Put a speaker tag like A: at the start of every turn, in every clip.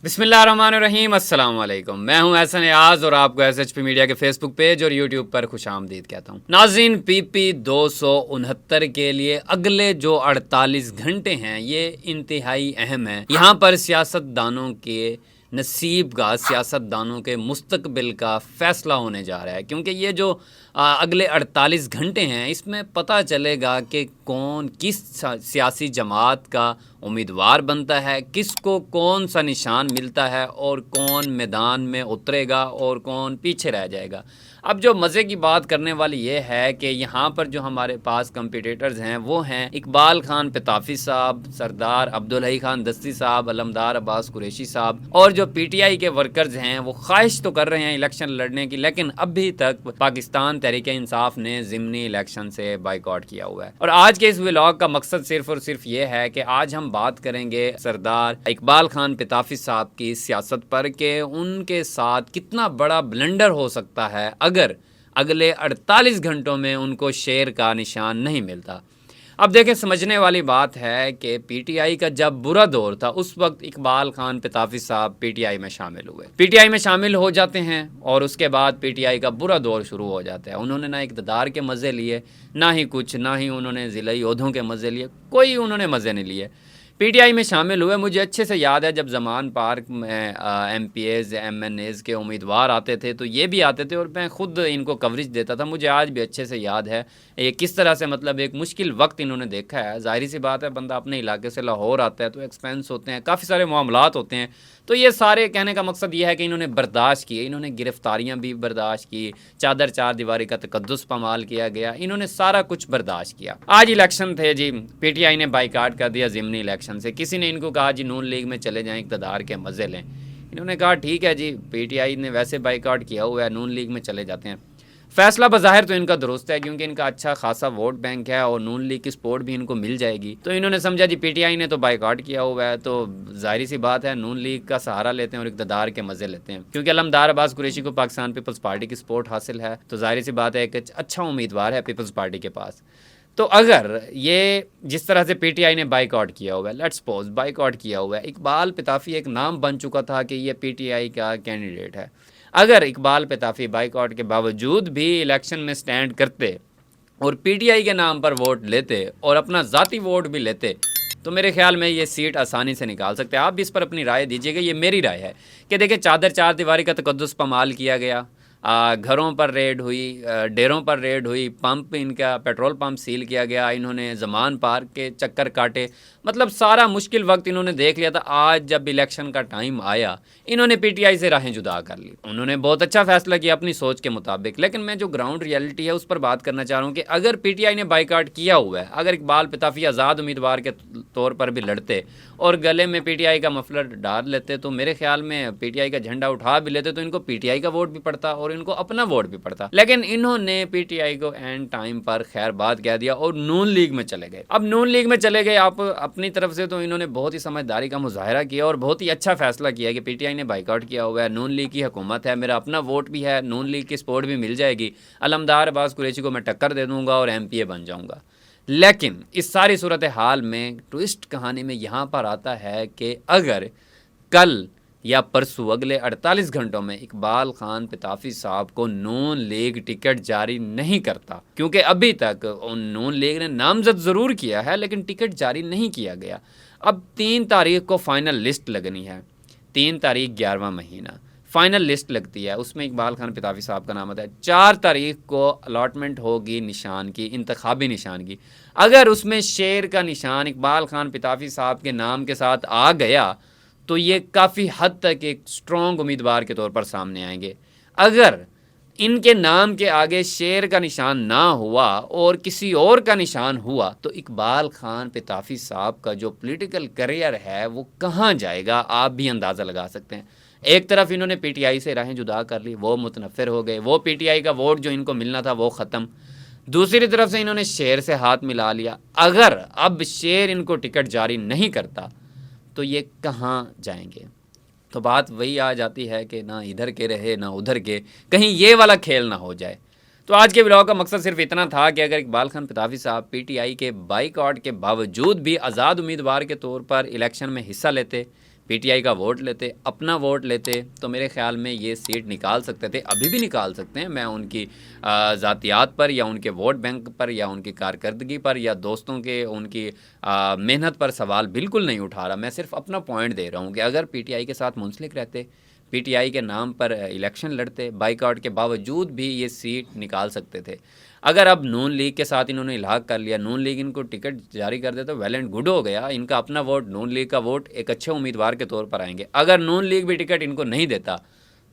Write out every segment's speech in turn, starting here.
A: बिस्मिल्लाहिर्रहमानिर्रहीम, अस्सलाम वालेकुम। मैं हूं एहसन एयाज और आपको SHP मीडिया के फेसबुक पेज और यूट्यूब पर खुशामदीद कहता हूं। नाज़रीन, PP 269 के लिए अगले जो 48 घंटे हैं ये इंतहाई अहम है। यहाँ पर सियासतदानों के नसीब का, सियासतदानों के मुस्तकबिल का फ़ैसला होने जा रहा है, क्योंकि ये जो अगले 48 घंटे हैं इसमें पता चलेगा कि कौन किस सियासी जमात का उम्मीदवार बनता है, किसको कौन सा निशान मिलता है और कौन मैदान में उतरेगा और कौन पीछे रह जाएगा। अब जो मज़े की बात करने वाली ये है कि यहाँ पर जो हमारे पास कंपीटेटर्स हैं वो हैं इकबाल खान पिताफ़ी साहब, सरदार अब्दुल हई खान दस्ती साहब, अलमदार अब्बास कुरैशी साहब, और जो PTI के वर्कर्स हैं वो ख्वाहिश तो कर रहे हैं इलेक्शन लड़ने की, लेकिन अभी तक पाकिस्तान तहरीक इंसाफ ने ज़िमनी इलेक्शन से बाइकआउट किया हुआ है। और आज के इस व्लॉग का मकसद सिर्फ और सिर्फ ये है कि आज हम बात करेंगे सरदार इकबाल खान पिताफ़ी साहब की सियासत पर कि उनके साथ कितना बड़ा ब्लंडर हो सकता है अगर अगले 48 घंटों में उनको शेर का निशान नहीं मिलता। अब देखें, समझने वाली बात है कि PTI का जब बुरा दौर था उस वक्त इकबाल खान पिताफ़ी साहब PTI में शामिल हुए, PTI में शामिल हो जाते हैं और उसके बाद PTI का बुरा दौर शुरू हो जाता है। उन्होंने ना इक़्तिदार के मज़े लिए, ना ही उन्होंने ज़िलाई ओहदों के मज़े लिए, कोई उन्होंने मज़े नहीं लिए। PTI में शामिल हुए। मुझे अच्छे से याद है जब ज़मान पार्क में MPAs MNAs के उम्मीदवार आते थे तो ये भी आते थे और मैं ख़ुद इनको कवरेज देता था। मुझे आज भी अच्छे से याद है ये किस तरह से, मतलब एक मुश्किल वक्त इन्होंने देखा है। ज़ाहिर सी बात है, बंदा अपने इलाके से लाहौर आता है तो एक्सपेंस होते हैं, काफ़ी सारे मामलात होते हैं। तो ये सारे कहने का मकसद ये है कि इन्होंने बर्दाश्त किए, इन्होंने गिरफ्तारियाँ भी बर्दाश्त की, चादर चार दीवारी का तकद्दुस पामाल किया गया, इन्होंने सारा कुछ बर्दाश्त किया। आज इलेक्शन थे जी, PTI ने बाइकाट कर दिया ज़िमनी इलेक्शन से। किसी ने इनको कहा जी नून लीग में चले जाएं, इक़्तिदार के मज़े लें। इन्होंने कहा ठीक है जी, PTI ने वैसे बाइकाट किया हुआ है, नून लीग में चले जाते हैं। फैसला बज़ाहिर तो इनका दुरुस्त है क्योंकि इनका अच्छा खासा वोट बैंक है और नून लीग की सपोर्ट भी इनको मिल जाएगी। तो इन्होंने समझा जी PTI ने तो बाइकआउट किया हुआ है तो जाहिर सी बात है नून लीग का सहारा लेते हैं और इक़्तिदार के मज़े लेते हैं। क्योंकि अलमदार अब्बास कुरैशी को पाकिस्तान पीपल्स पार्टी की सपोर्ट हासिल है तो जाहिर सी बात है एक अच्छा उम्मीदवार है पीपल्स पार्टी के पास। तो अगर ये जिस तरह से PTI ने बाइकआउट किया हुआ है, लेट्स सपोज बाइकआउट किया हुआ है, इकबाल पिताफ़ी एक नाम बन चुका था कि ये PTI का कैंडिडेट है। अगर इकबाल पिताफ़ी बाइकआउट के बावजूद भी इलेक्शन में स्टैंड करते और PTI के नाम पर वोट लेते और अपना ज़ाती वोट भी लेते तो मेरे ख्याल में ये सीट आसानी से निकाल सकते हैं। आप भी इस पर अपनी राय दीजिएगा। ये मेरी राय है कि देखिए, चादर चार दीवारी का तकद्दुस पामाल किया गया, घरों पर रेड हुई, डेरों पर रेड हुई, पंप इनका पेट्रोल पंप सील किया गया, इन्होंने ज़मान पार्क के चक्कर काटे, मतलब सारा मुश्किल वक्त इन्होंने देख लिया था। आज जब इलेक्शन का टाइम आया इन्होंने PTI से राहें जुदा कर ली। उन्होंने बहुत अच्छा फैसला किया अपनी सोच के मुताबिक। लेकिन मैं जो ग्राउंड रियलिटी है उस पर बात करना चाह रहा हूँ कि अगर PTI ने बाइकआउट किया हुआ है, अगर इकबाल पिताफ़ी आज़ाद उम्मीदवार के तौर पर भी लड़ते और गले में PTI का मफलर डाल लेते तो मेरे ख्याल में PTI का झंडा उठा भी लेते तो इनको PTI का वोट भी पड़ता और इनको अपना वोट भी पड़ता। लेकिन इन्होंने PTI को एंड टाइम पर खैर बात कह दिया और नून लीग में चले गए। अब नून लीग में चले गए, आप अपनी तरफ से तो इन्होंने बहुत ही समझदारी का मुजाहरा किया और बहुत ही अच्छा फैसला किया कि PTI ने बाइकआउट किया हुआ है, नून लीग की हुकूमत है, मेरा अपना वोट भी है, नून लीग की सपोर्ट भी मिल जाएगी, अलमदार अब्बास कुरैशी को मैं टक्कर दे दूंगा और MPA बन जाऊंगा। लेकिन इस सारी सूरत हाल में ट्विस्ट कहानी में यहाँ पर आता है कि अगर कल या परसों अगले 48 घंटों में इकबाल खान पिताफ़ी साहब को नून लीग टिकट जारी नहीं करता, क्योंकि अभी तक नून लीग ने नामजद ज़रूर किया है लेकिन टिकट जारी नहीं किया गया। अब 3 तारीख को फ़ाइनल लिस्ट लगनी है, 3 तारीख 11वां महीना फ़ाइनल लिस्ट लगती है, उसमें इकबाल खान पिताफ़ी साहब का नाम आता है। 4 तारीख को अलॉटमेंट होगी निशान की, इंतखाबी निशान की। अगर उसमें शेर का निशान इकबाल खान पिताफ़ी साहब के नाम के साथ आ गया तो ये काफ़ी हद तक एक स्ट्रॉन्ग उम्मीदवार के तौर पर सामने आएंगे। अगर इनके नाम के आगे शेर का निशान ना हुआ और किसी और का निशान हुआ तो इकबाल खान पिताफ़ी साहब का जो पॉलिटिकल करियर है वो कहाँ जाएगा, आप भी अंदाज़ा लगा सकते हैं। एक तरफ इन्होंने PTI से राहें जुदा कर ली, वो मुतनफ़िर हो गए, वो PTI का वोट जो इनको मिलना था वो ख़त्म। दूसरी तरफ से इन्होंने शेर से हाथ मिला लिया। अगर अब शेर इनको टिकट जारी नहीं करता तो ये कहाँ जाएंगे? तो बात वही आ जाती है कि ना इधर के रहे ना उधर के, कहीं ये वाला खेल ना हो जाए। तो आज के व्लॉग का मकसद सिर्फ इतना था कि अगर इकबाल खान पिताफ़ी साहब PTI के बाइकआउट के बावजूद भी आज़ाद उम्मीदवार के तौर पर इलेक्शन में हिस्सा लेते, पीटीआई का वोट लेते, अपना वोट लेते, तो मेरे ख्याल में ये सीट निकाल सकते थे, अभी भी निकाल सकते हैं। मैं उनकी ज़ातियात पर या उनके वोट बैंक पर या उनकी कारकर्दगी पर या दोस्तों के उनकी मेहनत पर सवाल बिल्कुल नहीं उठा रहा। मैं सिर्फ अपना पॉइंट दे रहा हूँ कि अगर पीटीआई के साथ मुंसलिक रहते, पीटीआई के नाम पर इलेक्शन लड़ते, बाइकआउट के बावजूद भी ये सीट निकाल सकते थे। अगर अब नून लीग के साथ इन्होंने इलाहाक कर लिया, नून लीग इनको टिकट जारी कर दे तो वेल एंड गुड हो गया। इनका अपना वोट, नून लीग का वोट एक अच्छे उम्मीदवार के तौर पर आएंगे। अगर नून लीग भी टिकट इनको नहीं देता,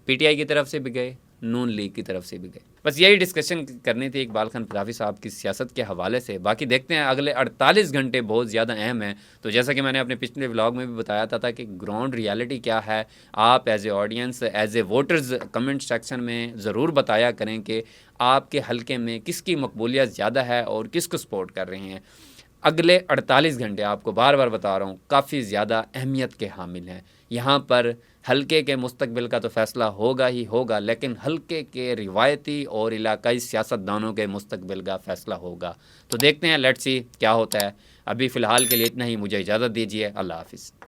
A: पीटीआई की तरफ से भी गए, नून लीग की तरफ से भी गए। बस यही डिस्कशन करनी थी इकबाल खान फरावी साहब की सियासत के हवाले से। बाकी देखते हैं, अगले 48 घंटे बहुत ज़्यादा अहम है। तो जैसा कि मैंने अपने पिछले व्लॉग में भी बताया था कि ग्राउंड रियलिटी क्या है, आप as a audience, as a voters comment section में ज़रूर बताया करें कि आपके हलके में किसकी मकबूलियत ज़्यादा है और किसको सपोर्ट कर रहे हैं। अगले 48 घंटे, आपको बार बार बता रहा हूँ, काफ़ी ज़्यादा अहमियत के हामिल हैं। यहाँ पर हलके के मुस्तकबिल का तो फ़ैसला होगा ही होगा, लेकिन हलके के रिवायती और इलाकाई सियासतदानों के मुस्तकबिल का फ़ैसला होगा। तो देखते हैं, लेट्स सी क्या होता है। अभी फ़िलहाल के लिए इतना ही, मुझे इजाज़त दीजिए। अल्लाह हाफ़िज़।